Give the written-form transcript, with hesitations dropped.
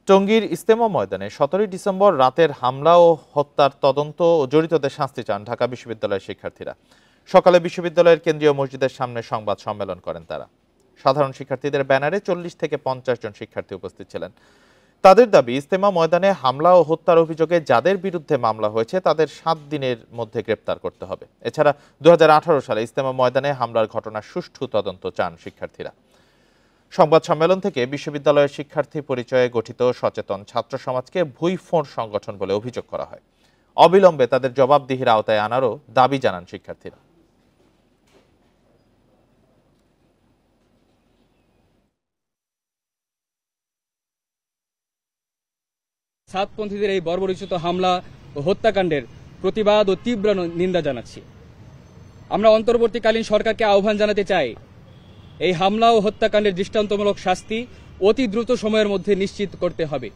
টঙ্গীর ইজতেমা ময়দানে 17 ডিসেম্বর রাতের হামলা ও হত্যার তদন্ত ও জড়িতদের শাস্তি চান ঢাকা বিশ্ববিদ্যালয়ের শিক্ষার্থীরা। সকালে বিশ্ববিদ্যালয়ের কেন্দ্রীয় মসজিদের সামনে সংবাদ সম্মেলন করেন তারা। সাধারণ শিক্ষার্থীদের ব্যানারে 40 থেকে 50 জন শিক্ষার্থী উপস্থিত ছিলেন। তাদের দাবি, ইজতেমা ময়দানে হামলা ও হত্যার অভিযোগে যাদের বিরুদ্ধে মামলা হয়েছে তাদের 7 দিনের মধ্যে গ্রেপ্তার করতে হবে। এছাড়া 2018 সালে ইজতেমা ময়দানে হামলার ঘটনার সুষ্ঠু তদন্ত চান শিক্ষার্থীরা। সংবাদ সম্মেলন থেকে বিশ্ববিদ্যালয়ের শিক্ষার্থী পরিচয়ে গঠিত সচেতন ছাত্র সমাজকে ভুইফোঁড় সংগঠন বলে অভিযোগ করা হয়। অবিলম্বে তাদের জবাবদিহির আওতায় আনারও দাবি জানান শিক্ষার্থীরা। সাতপন্থীদের এই বর্বরোচিত হামলা ও হত্যাকাণ্ডের প্রতিবাদ ও তীব্র নিন্দা জানাচ্ছি। আমরা অন্তর্বর্তীকালীন সরকারকে আহ্বান জানাতে চাই, এই হামলা ও হত্যাকাণ্ডের দৃষ্টান্তমূলক শাস্তি অতি দ্রুত সময়ের মধ্যে নিশ্চিত করতে হবে।